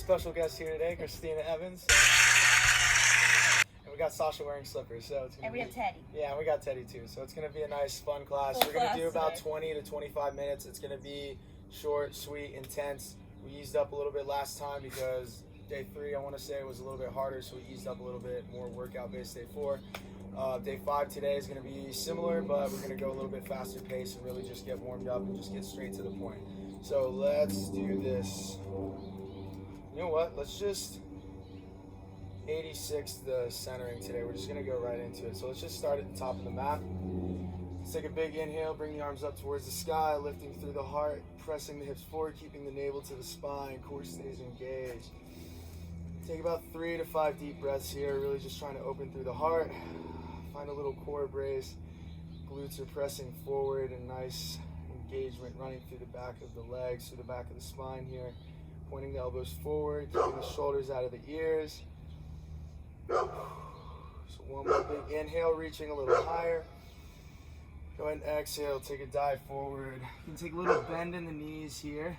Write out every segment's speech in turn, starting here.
special guest here today, Christina Evans. And we got Sasha wearing slippers, so it's gonna And we have Teddy. Yeah, and we got Teddy too. So it's gonna be a nice, fun class. Full We're gonna class do about today. 20 to 25 minutes. It's gonna be short, sweet, intense. We eased up a little bit last time because day 3, I want to say, was a little bit harder, so we eased up a little bit more workout-based day 4. Day 5 today is going to be similar, but we're going to go a little bit faster pace and really just get warmed up and just get straight to the point. So let's do this. You know what? Let's just 86 the centering today. We're just going to go right into it. So let's just start at the top of the mat. Let's take a big inhale, bring the arms up towards the sky, lifting through the heart, pressing the hips forward, keeping the navel to the spine, core stays engaged. Take about 3 to 5 deep breaths here, really just trying to open through the heart. Find a little core brace. Glutes are pressing forward, and nice engagement running through the back of the legs, through the back of the spine here. Pointing the elbows forward, keeping the shoulders out of the ears. So one more big inhale, reaching a little higher. Go ahead and exhale, take a dive forward. You can take a little bend in the knees here.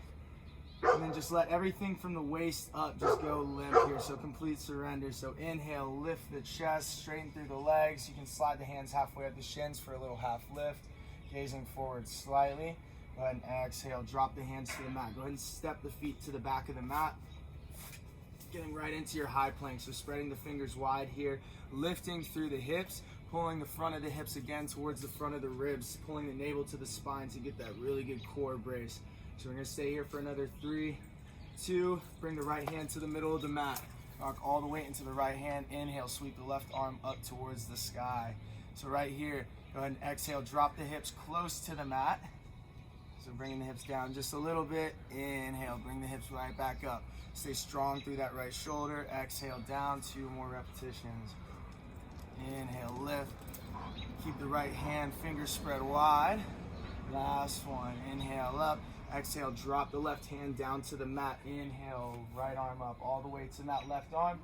And then just let everything from the waist up just go limp here, so complete surrender. So inhale, lift the chest, straighten through the legs. You can slide the hands halfway up the shins for a little half lift. Gazing forward slightly. Go ahead and exhale, drop the hands to the mat. Go ahead and step the feet to the back of the mat. Getting right into your high plank, so spreading the fingers wide here. Lifting through the hips, pulling the front of the hips again towards the front of the ribs, pulling the navel to the spine to get that really good core brace. So we're going to stay here for another 3, 2, bring the right hand to the middle of the mat. Rock all the way into the right hand. Inhale, sweep the left arm up towards the sky. So right here, go ahead and exhale, drop the hips close to the mat. So bringing the hips down just a little bit. Inhale, bring the hips right back up. Stay strong through that right shoulder. Exhale down, 2 more repetitions. Inhale, lift. Keep the right hand, fingers spread wide. Last one, inhale up. Exhale, drop the left hand down to the mat. Inhale, right arm up all the way to that left arm.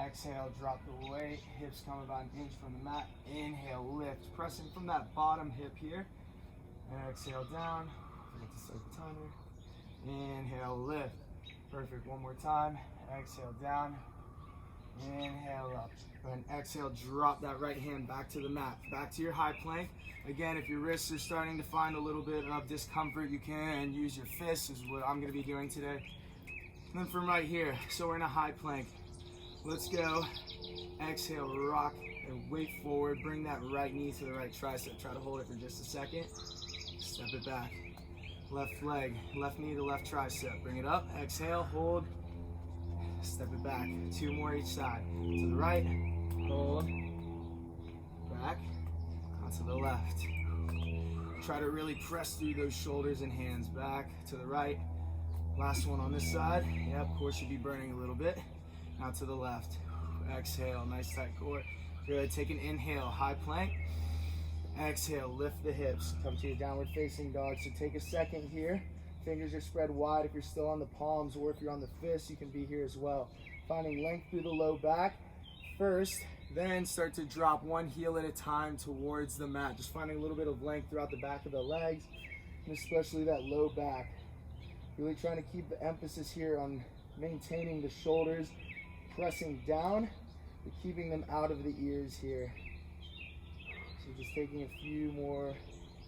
Exhale, drop the weight. Hips come about an inch from the mat. Inhale, lift. Pressing from that bottom hip here. Exhale down. Forget to start the timer. Inhale, lift. Perfect. One more time. Exhale down. Inhale up. And exhale, drop that right hand back to the mat. Back to your high plank. Again, if your wrists are starting to find a little bit of discomfort, you can use your fists, is what I'm going to be doing today. And then from right here, so we're in a high plank. Let's go. Exhale, rock and weight forward. Bring that right knee to the right tricep. Try to hold it for just a second. Step it back. Left leg, left knee to left tricep. Bring it up. Exhale, hold. Step it back. 2 more each side. To the right, hold, back, onto the left. Try to really press through those shoulders and hands. Back to the right. Last one on this side. Yep, core should be burning a little bit. Now to the left. Exhale, nice tight core. Good, take an inhale, high plank. Exhale, lift the hips. Come to your downward facing dog. So take a second here. Fingers are spread wide if you're still on the palms, or if you're on the fists, you can be here as well. Finding length through the low back first, then start to drop one heel at a time towards the mat. Just finding a little bit of length throughout the back of the legs, and especially that low back. Really trying to keep the emphasis here on maintaining the shoulders, pressing down, but keeping them out of the ears here. So just taking a few more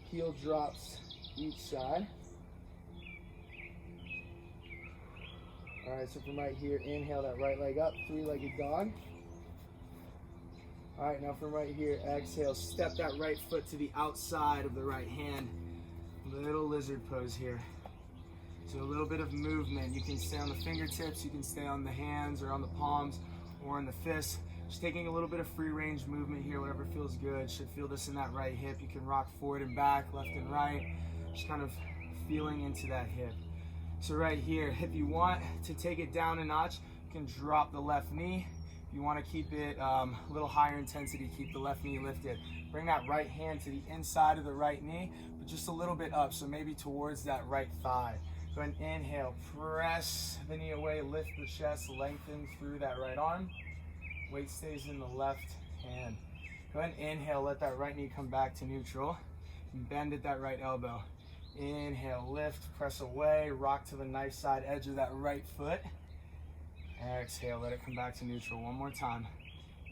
heel drops each side. All right, so from right here, inhale that right leg up, 3-legged dog. All right, now from right here, exhale, step that right foot to the outside of the right hand. Little lizard pose here. So a little bit of movement. You can stay on the fingertips, you can stay on the hands or on the palms or on the fists. Just taking a little bit of free range movement here, whatever feels good. Should feel this in that right hip. You can rock forward and back, left and right. Just kind of feeling into that hip. So right here, if you want to take it down a notch, you can drop the left knee. If you want to keep it a little higher intensity, keep the left knee lifted. Bring that right hand to the inside of the right knee, but just a little bit up, so maybe towards that right thigh. Go ahead and inhale, press the knee away, lift the chest, lengthen through that right arm. Weight stays in the left hand. Go ahead and inhale, let that right knee come back to neutral. Bend at that right elbow. Inhale, lift, press away, rock to the knife side edge of that right foot. Exhale, let it come back to neutral. One more time.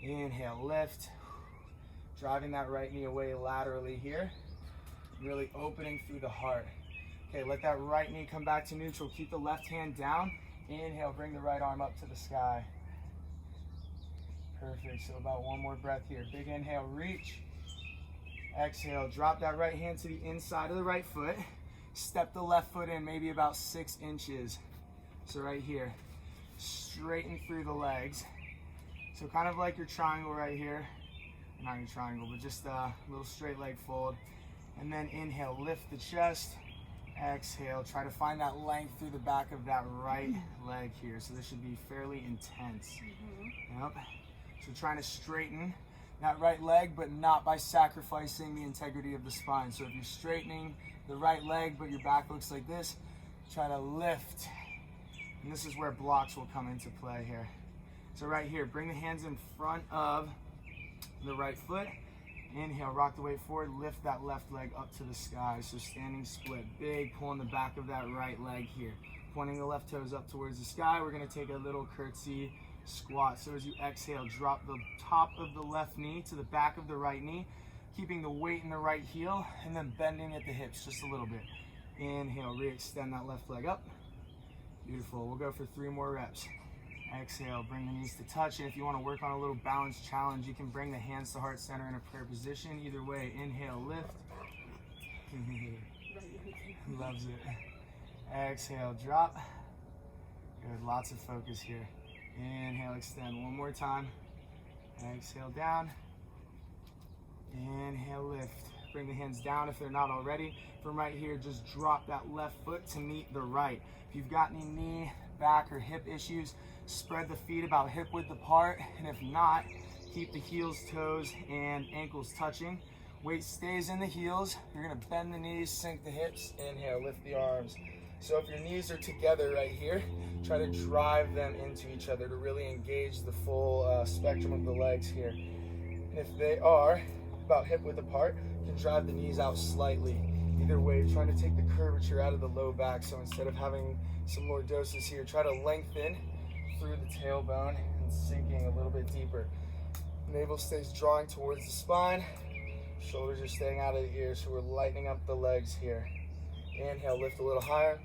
Inhale, lift. Driving that right knee away laterally here. Really opening through the heart. Okay, let that right knee come back to neutral. Keep the left hand down. Inhale, bring the right arm up to the sky. Perfect, so about one more breath here. Big inhale, reach. Exhale, drop that right hand to the inside of the right foot. Step the left foot in maybe about 6 inches. So right here, straighten through the legs. So kind of like your triangle right here. Not your triangle, but just a little straight leg fold. And then inhale, lift the chest. Exhale, try to find that length through the back of that right leg here. So this should be fairly intense. Yep. So trying to straighten that right leg, but not by sacrificing the integrity of the spine. So if you're straightening the right leg, but your back looks like this, try to lift. And this is where blocks will come into play here. So right here, bring the hands in front of the right foot. Inhale, rock the weight forward, lift that left leg up to the sky. So standing split, big pull in the back of that right leg here. Pointing the left toes up towards the sky. We're gonna take a little curtsy squat. So as you exhale, drop the top of the left knee to the back of the right knee, keeping the weight in the right heel, and then bending at the hips just a little bit. Inhale, re-extend that left leg up. Beautiful, we'll go for 3 more reps. Exhale, bring the knees to touch. And if you want to work on a little balance challenge, you can bring the hands to heart center in a prayer position. Either way, inhale, lift. Loves it. Exhale, drop. Good, lots of focus here. Inhale, extend one more time. Exhale, down. Inhale, lift. Bring the hands down if they're not already. From right here, just drop that left foot to meet the right. If you've got any knee, back, or hip issues, spread the feet about hip width apart, and if not, keep the heels, toes, and ankles touching. Weight stays in the heels. You're gonna bend the knees, sink the hips. Inhale, lift the arms. So if your knees are together right here, try to drive them into each other to really engage the full spectrum of the legs here. And if they are about hip width apart, you can drive the knees out slightly. Either way, trying to take the curvature out of the low back. So instead of having some lordosis here, try to lengthen through the tailbone and sinking a little bit deeper. Navel stays drawing towards the spine. Shoulders are staying out of the ears, so we're lightening up the legs here. Inhale, lift a little higher.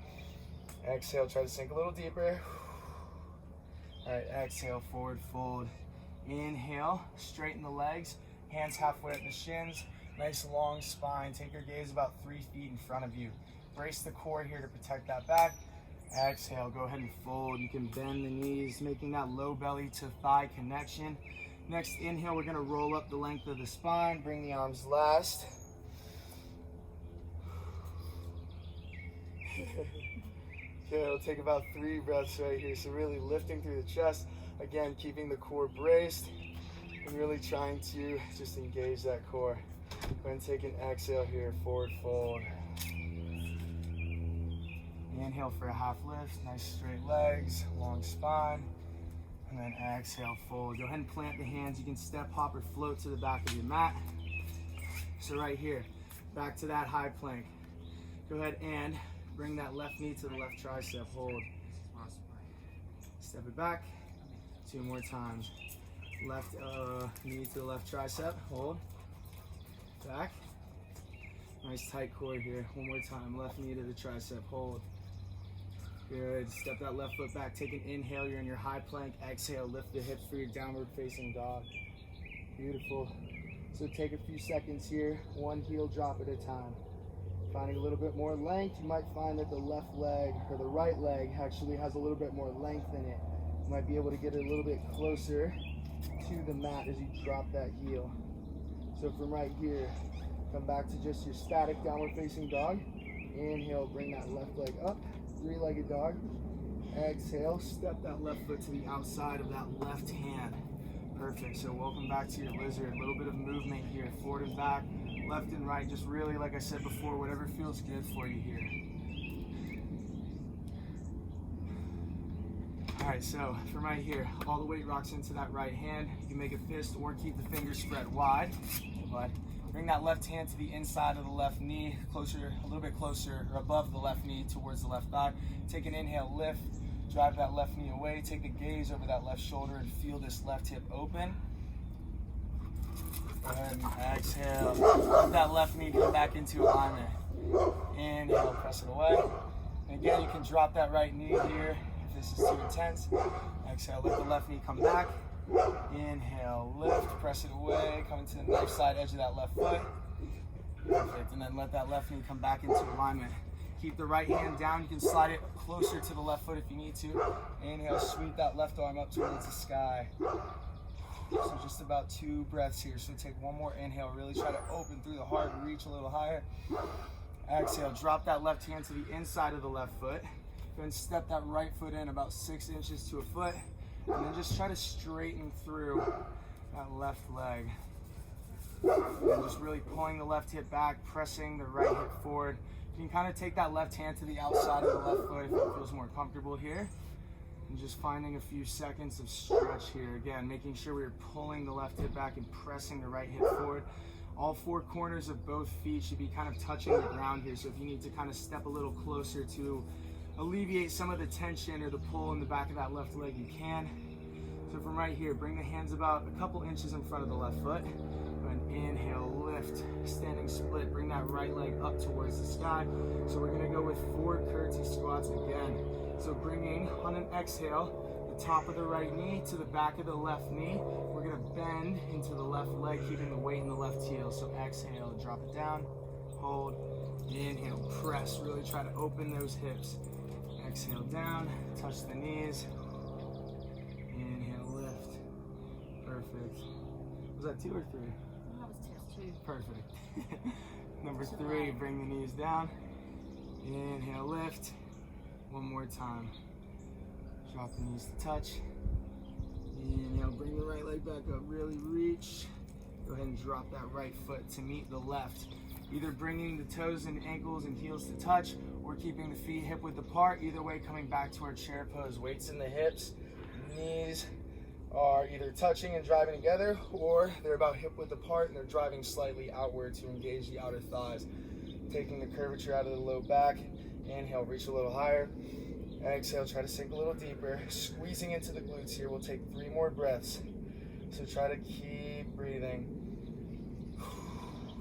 Exhale, try to sink a little deeper. All right, exhale, forward fold. Inhale, straighten the legs. Hands halfway at the shins. Nice long spine. Take your gaze about 3 feet in front of you. Brace the core here to protect that back. Exhale, go ahead and fold. You can bend the knees, making that low belly to thigh connection. Next inhale, we're gonna roll up the length of the spine. Bring the arms last. Okay, it'll take about 3 breaths right here. So really lifting through the chest. Again, keeping the core braced and really trying to just engage that core. Go ahead and take an exhale here, forward fold. Inhale for a half lift, nice straight legs, long spine. And then exhale, fold. Go ahead and plant the hands. You can step, hop, or float to the back of your mat. So right here, back to that high plank. Go ahead and bring that left knee to the left tricep, hold. Step it back, 2 more times. Left knee to the left tricep, hold. Back. Nice tight core here. 1 more time, left knee to the tricep, hold. Good, step that left foot back, take an inhale, you're in your high plank. Exhale, lift the hips for your downward facing dog. Beautiful. So take a few seconds here, 1 heel drop at a time. Finding a little bit more length, you might find that the left leg or the right leg actually has a little bit more length in it. You might be able to get it a little bit closer to the mat as you drop that heel. So from right here, come back to just your static downward facing dog. Inhale, bring that left leg up, 3-legged dog. Exhale, step that left foot to the outside of that left hand. Perfect, so welcome back to your lizard. A little bit of movement here, forward and back, left and right, just really, like I said before, whatever feels good for you here. All right, so from right here, all the weight rocks into that right hand. You can make a fist or keep the fingers spread wide, but bring that left hand to the inside of the left knee, closer, a little bit closer, or above the left knee towards the left thigh. Take an inhale, lift. Drive that left knee away, take the gaze over that left shoulder and feel this left hip open. And exhale, let that left knee come back into alignment. Inhale, press it away. And again, you can drop that right knee here if this is too intense. Exhale, let the left knee come back. Inhale, lift, press it away, come into the knife side edge of that left foot. Perfect, and then let that left knee come back into alignment. Keep the right hand down, you can slide it closer to the left foot if you need to. Inhale, sweep that left arm up towards the sky. So just about 2 breaths here, so take one more inhale, really try to open through the heart, reach a little higher. Exhale, drop that left hand to the inside of the left foot. Then step that right foot in about 6 inches to a foot. And then just try to straighten through that left leg. And just really pulling the left hip back, pressing the right hip forward. You can kind of take that left hand to the outside of the left foot if it feels more comfortable here. And just finding a few seconds of stretch here. Again, making sure we're pulling the left hip back and pressing the right hip forward. All 4 corners of both feet should be kind of touching the ground here. So if you need to kind of step a little closer to alleviate some of the tension or the pull in the back of that left leg, you can. So from right here, bring the hands about a couple inches in front of the left foot. And inhale, lift, standing split. Bring that right leg up towards the sky. So we're gonna go with 4 curtsy squats again. So bringing, on an exhale, the top of the right knee to the back of the left knee. We're gonna bend into the left leg, keeping the weight in the left heel. So exhale, drop it down, hold, inhale, press. Really try to open those hips. Exhale down, touch the knees. Inhale, lift. Perfect. Was that 2 or 3? That was 2. Perfect. Number 3, bring the knees down. Inhale, lift. One more time. Drop the knees to touch. Inhale, bring the right leg back up, really reach. Go ahead and drop that right foot to meet the left. Either bringing the toes and ankles and heels to touch or keeping the feet hip width apart. Either way, coming back to our chair pose. Weights in the hips, knees are either touching and driving together or they're about hip width apart and they're driving slightly outward to engage the outer thighs. Taking the curvature out of the low back. Inhale, reach a little higher. Exhale, try to sink a little deeper. Squeezing into the glutes here. We'll take 3 more breaths. So try to keep breathing.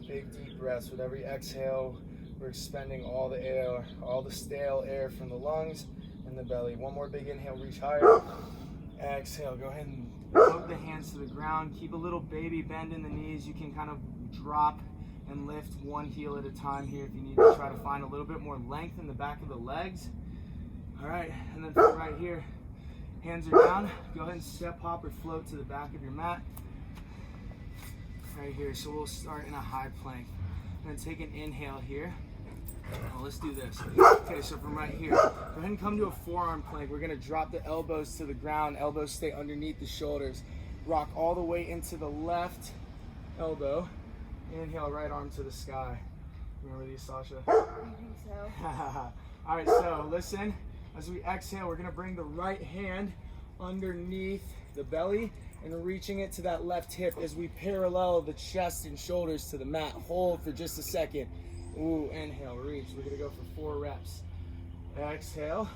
Big deep breaths. With every exhale, we're expending all the air, all the stale air from the lungs and the belly. One more big inhale, reach higher. Exhale, go ahead and hug the hands to the ground. Keep a little baby bend in the knees. You can kind of drop and lift one heel at a time here if you need to try to find a little bit more length in the back of the legs. All right, and then from right here, hands are down. Go ahead and step, hop, or float to the back of your mat. Right here, so we'll start in a high plank. And then take an inhale here. Well, let's do this. Okay, so from right here, go ahead and come to a forearm plank. We're gonna drop the elbows to the ground. Elbows stay underneath the shoulders. Rock all the way into the left elbow. Inhale, right arm to the sky. Remember these, Sasha? I think so. All right, so listen. As we exhale, we're gonna bring the right hand underneath the belly and reaching it to that left hip as we parallel the chest and shoulders to the mat. Hold for just a second. Ooh, inhale, reach. We're gonna go for 4 reps. Exhale,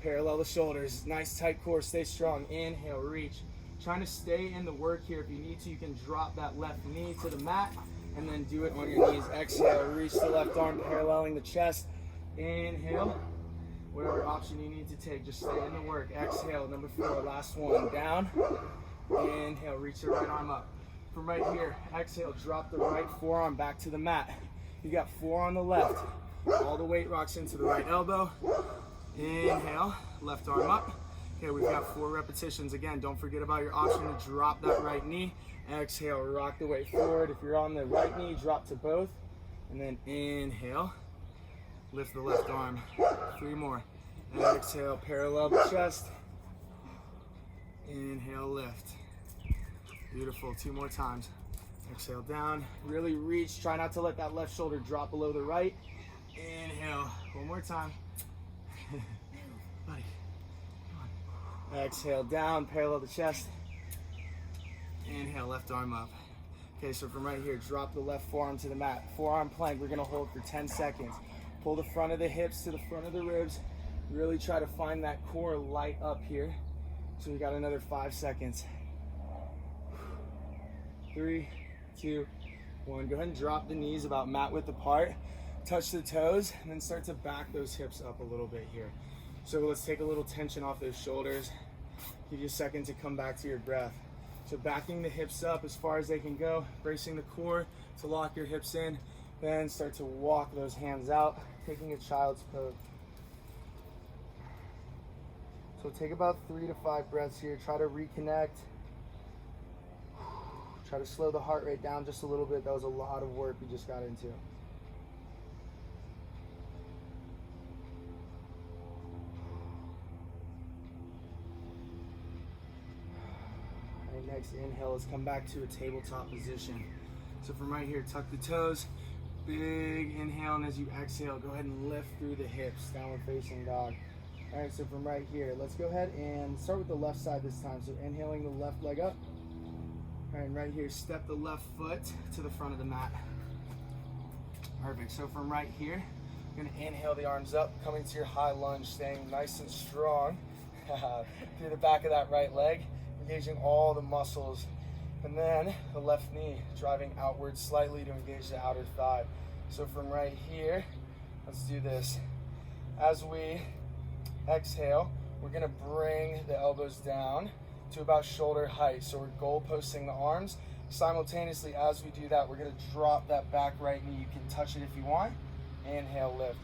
parallel the shoulders. Nice tight core, stay strong. Inhale, reach. Trying to stay in the work here. If you need to, you can drop that left knee to the mat and then do it on your knees. Exhale, reach the left arm paralleling the chest. Inhale, whatever option you need to take, just stay in the work. Exhale, number 4, last one, down. Inhale, reach the right arm up. From right here, exhale, drop the right forearm back to the mat. You got 4 on the left. All the weight rocks into the right elbow. Inhale, left arm up. Okay, we've got 4 repetitions. Again, don't forget about your option to drop that right knee. Exhale, rock the weight forward. If you're on the right knee, drop to both. And then inhale, lift the left arm. 3 more. Exhale, parallel the chest. Inhale, lift. Beautiful, 2 more times. Exhale, down. Really reach. Try not to let that left shoulder drop below the right. Inhale, 1 more time. Buddy, come on. Exhale, down, parallel the chest. Inhale, left arm up. Okay, so from right here, drop the left forearm to the mat. Forearm plank, we're gonna hold for 10 seconds. Pull the front of the hips to the front of the ribs. Really try to find that core light up here. So we got another 5 seconds. 3, 2, 1. Go ahead and drop the knees about mat width apart. Touch the toes, and then start to back those hips up a little bit here. So let's take a little tension off those shoulders. Give you a second to come back to your breath. So backing the hips up as far as they can go, bracing the core to lock your hips in, then start to walk those hands out, taking a child's pose. So take about 3 to 5 breaths here. Try to reconnect. Try to slow the heart rate down just a little bit. That was a lot of work we just got into. Next inhale, let's come back to a tabletop position. So from right here, tuck the toes, big inhale, and as you exhale, go ahead and lift through the hips, downward facing dog. All right, so from right here, let's go ahead and start with the left side this time. So inhaling the left leg up. All right, and right here, step the left foot to the front of the mat. Perfect, so from right here, you're gonna inhale the arms up, coming to your high lunge, staying nice and strong through the back of that right leg, engaging all the muscles, and then the left knee driving outward slightly to engage the outer thigh. So from right here, let's do this. As we exhale, we're gonna bring the elbows down to about shoulder height. So we're goal posting the arms. Simultaneously, as we do that, we're gonna drop that back right knee. You can touch it if you want. Inhale, lift.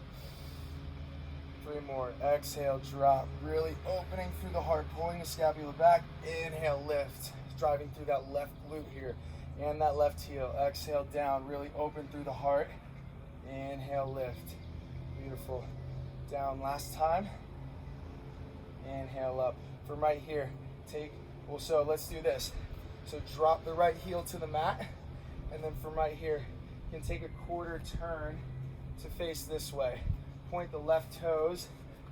3 more. Exhale, drop. Really opening through the heart, pulling the scapula back. Inhale, lift. Driving through that left glute here and that left heel. Exhale, down. Really open through the heart. Inhale, lift. Beautiful. Down last time. Inhale, up. From right here, so let's do this. So drop the right heel to the mat, and then from right here, you can take a quarter turn to face this way. Point the left toes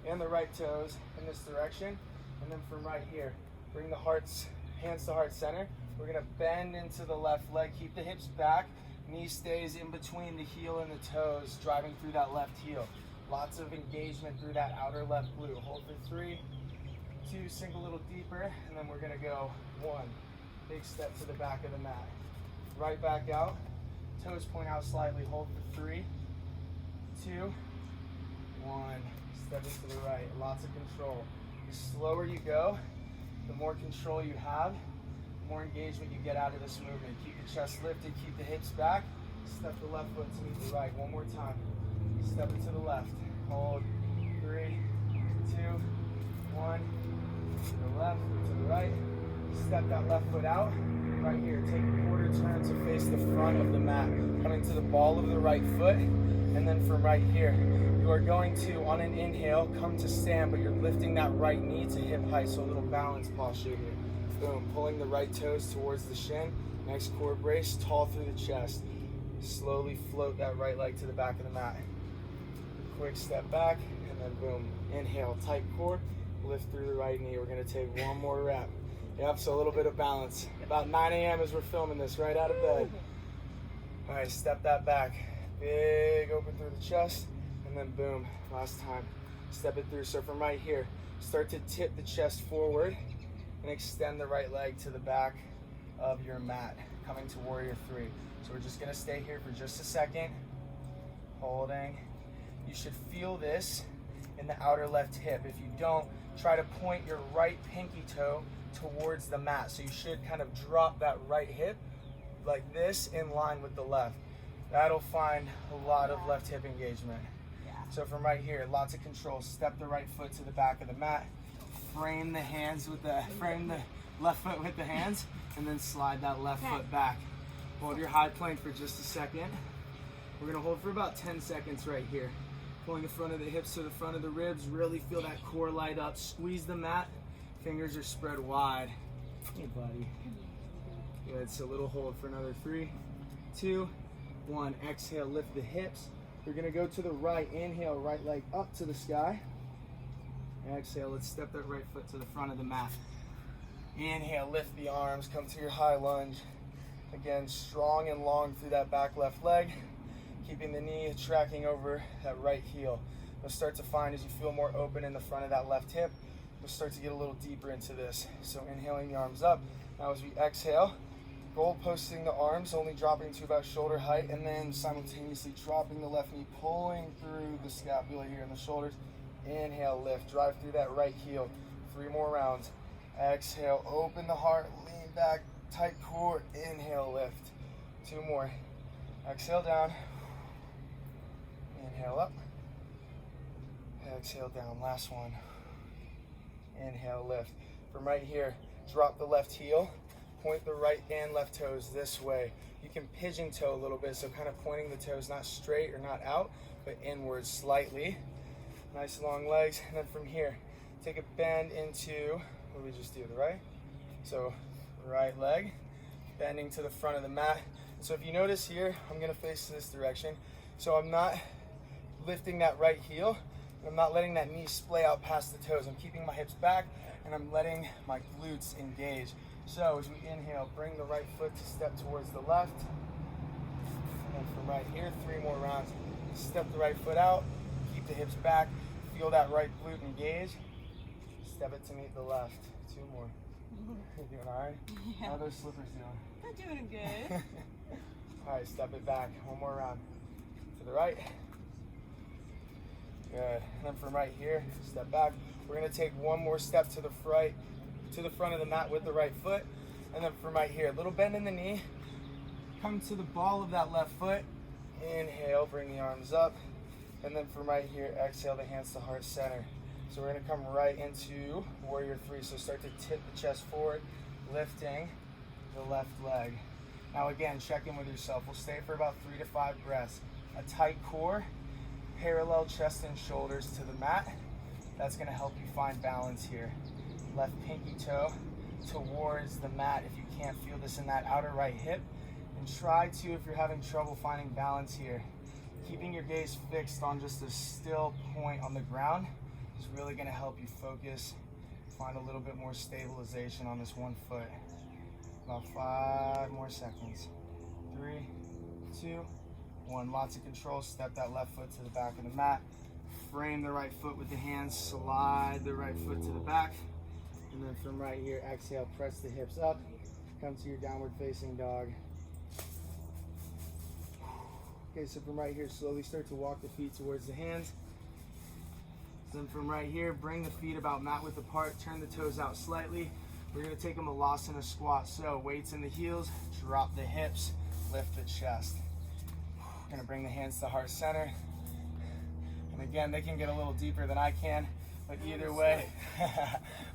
and the right toes in this direction, and then from right here, bring the hands to heart center. We're gonna bend into the left leg, keep the hips back, knee stays in between the heel and the toes, driving through that left heel. Lots of engagement through that outer left glute. Hold for 3, 2, sink a little deeper, and then we're gonna go 1. Big step to the back of the mat. Right back out, toes point out slightly. Hold for 3, 2, 1. Step it to the right. Lots of control. The slower you go, the more control you have, the more engagement you get out of this movement. Keep the chest lifted, keep the hips back. Step the left foot to meet the right. One more time. Step it to the left. Hold. 3, 2, 1. To the left, to the right. Step that left foot out. Right here. Take a quarter turn to face the front of the mat. Coming to the ball of the right foot. And then from right here, you are going to, on an inhale, come to stand, but you're lifting that right knee to hip height, so a little balance posture here. Boom, pulling the right toes towards the shin. Nice core brace, tall through the chest. Slowly float that right leg to the back of the mat. Quick step back, and then boom, inhale, tight core, lift through the right knee. We're gonna take one more rep. Yep, so a little bit of balance. About 9 a.m. as we're filming this, right out of bed. All right, step that back. Big open through the chest, and then boom, last time. Step it through. So from right here, start to tip the chest forward and extend the right leg to the back of your mat, coming to warrior 3. So we're just gonna stay here for just a second, holding. You should feel this in the outer left hip. If you don't, try to point your right pinky toe towards the mat. So you should kind of drop that right hip like this in line with the left. That'll find a lot of left hip engagement. Yeah. So from right here, lots of control. Step the right foot to the back of the mat. Frame the left foot with the hands, and then slide that left foot back. Hold your high plank for just a second. We're gonna hold for about 10 seconds right here. Pulling the front of the hips to the front of the ribs. Really feel that core light up. Squeeze the mat. Fingers are spread wide. Hey, buddy. Good. So little hold for another 3, 2, 1. Exhale, lift the hips. We're gonna go to the right. Inhale, right leg up to the sky. Exhale, let's step that right foot to the front of the mat. Inhale, lift the arms, come to your high lunge. Again, strong and long through that back left leg. Keeping the knee tracking over that right heel. you'll start to find as you feel more open in the front of that left hip, you'll start to get a little deeper into this. So inhaling the arms up. Now as we exhale, goal posting the arms, only dropping to about shoulder height, and then simultaneously dropping the left knee, pulling through the scapula here in the shoulders. Inhale, lift, drive through that right heel. 3 more rounds. Exhale, open the heart, lean back, tight core. Inhale, lift. 2 more. Exhale down. Inhale up. Exhale down. Last one. Inhale, lift. From right here, drop the left heel. Point the right and left toes this way. You can pigeon toe a little bit, so kind of pointing the toes not straight or not out, but inwards slightly. Nice long legs. And then from here, take a bend into, what did we just do, the right? So right leg, bending to the front of the mat. So if you notice here, I'm gonna face this direction. So I'm not lifting that right heel, and I'm not letting that knee splay out past the toes. I'm keeping my hips back, and I'm letting my glutes engage. So as we inhale, bring the right foot to step towards the left. And from right here, 3 more rounds. Step the right foot out, keep the hips back, feel that right glute engage. Step it to meet the left. 2 more. You doing all right? Yeah. How are those slippers doing? They're doing good. All right, step it back. 1 more round. To the right. Good. And then from right here, step back. We're gonna take 1 more step to the front of the mat with the right foot. And then from right here, little bend in the knee. Come to the ball of that left foot. Inhale, bring the arms up. And then from right here, exhale the hands to heart center. So we're gonna come right into warrior 3. So start to tip the chest forward, lifting the left leg. Now again, check in with yourself. We'll stay for about 3 to 5 breaths. A tight core, parallel chest and shoulders to the mat. That's gonna help you find balance here. Left pinky toe towards the mat if you can't feel this in that outer right hip. And try to, if you're having trouble finding balance here, keeping your gaze fixed on just a still point on the ground is really gonna help you focus, find a little bit more stabilization on this one foot. About 5 more seconds. 3, 2, 1. Lots of control. Step that left foot to the back of the mat. Frame the right foot with the hands. Slide the right foot to the back. And then from right here, exhale, press the hips up. Come to your downward facing dog. Okay, so from right here, slowly start to walk the feet towards the hands. Then from right here, bring the feet about mat width apart. Turn the toes out slightly. We're gonna take a malasana squat. So weights in the heels, drop the hips, lift the chest. We're gonna bring the hands to heart center. And again, they can get a little deeper than I can, but either way,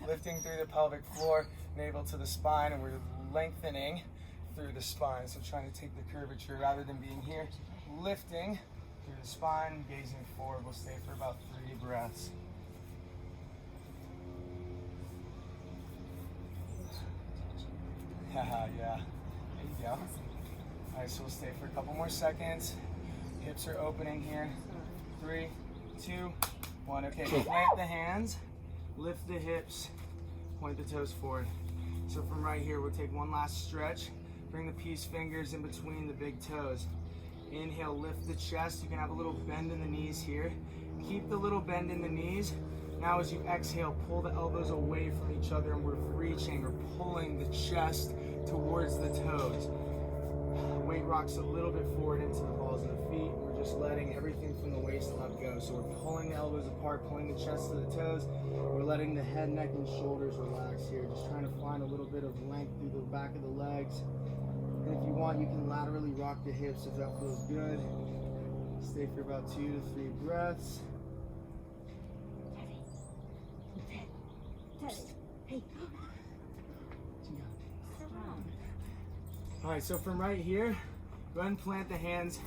lifting through the pelvic floor, navel to the spine, and we're lengthening through the spine. So trying to take the curvature rather than being here, lifting through the spine, gazing forward. We'll stay for about 3 breaths. Yeah, there you go. All right, so we'll stay for a couple more seconds. Hips are opening here. 3, 2, 1. Okay, plant the hands, lift the hips, point the toes forward. So from right here, we'll take 1 last stretch. Bring the peace fingers in between the big toes. Inhale, lift the chest. You can have a little bend in the knees here. Keep the little bend in the knees. Now as you exhale, pull the elbows away from each other, and we're reaching or pulling the chest towards the toes. Weight rocks a little bit forward into the balls of the feet. We're just letting everything from the waist let go. So we're pulling the elbows apart, pulling the chest to the toes. We're letting the head, neck, and shoulders relax here. Just trying to find a little bit of length through the back of the legs. And if you want, you can laterally rock the hips if that feels good. Stay for about 2 to 3 breaths. Hey. All right, so from right here, go ahead and plant the hands,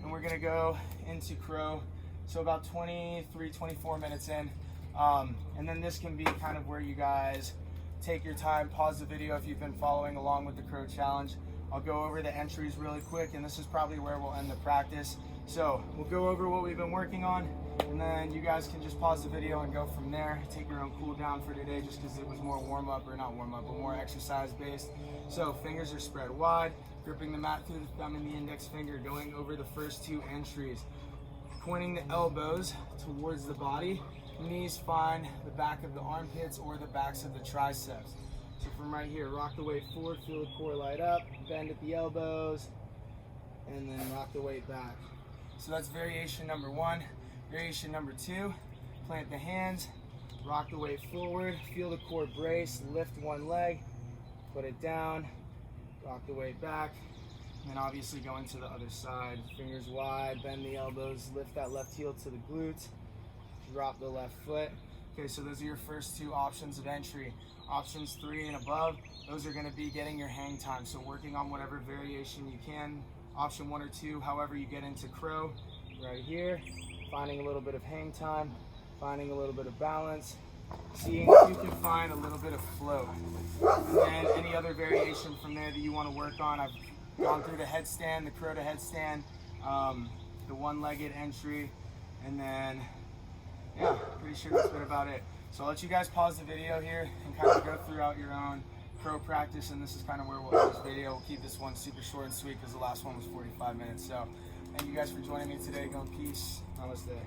and we're gonna go into crow. So about 23, 24 minutes in. And then this can be kind of where you guys take your time, pause the video if you've been following along with the crow challenge. I'll go over the entries really quick, and this is probably where we'll end the practice. So we'll go over what we've been working on, and then you guys can just pause the video and go from there. Take your own cool down for today, just because it was more warm up, or not warm up, but more exercise based. So fingers are spread wide, gripping the mat through the thumb and the index finger, going over the first 2 entries. pointing the elbows towards the body. Knees find the back of the armpits or the backs of the triceps. So from right here, rock the weight forward, feel the core light up, bend at the elbows, and then rock the weight back. So that's variation number 1. Variation number 2, plant the hands, rock the weight forward, feel the core brace, lift one leg, put it down, rock the weight back, and then obviously go into the other side. Fingers wide, bend the elbows, lift that left heel to the glutes, drop the left foot. Okay, so those are your first 2 options of entry. Options 3 and above, those are gonna be getting your hang time. So working on whatever variation you can. Option 1 or 2, however you get into crow, right here, finding a little bit of hang time, finding a little bit of balance, seeing if you can find a little bit of flow. And then any other variation from there that you wanna work on. I've gone through the headstand, the crow to headstand, the one-legged entry, and then yeah, pretty sure that's been about it. So I'll let you guys pause the video here and kind of go throughout your own crow practice, and this is kind of where we'll end this video. We'll keep this one super short and sweet because the last one was 45 minutes. So thank you guys for joining me today. Go in peace. Namaste.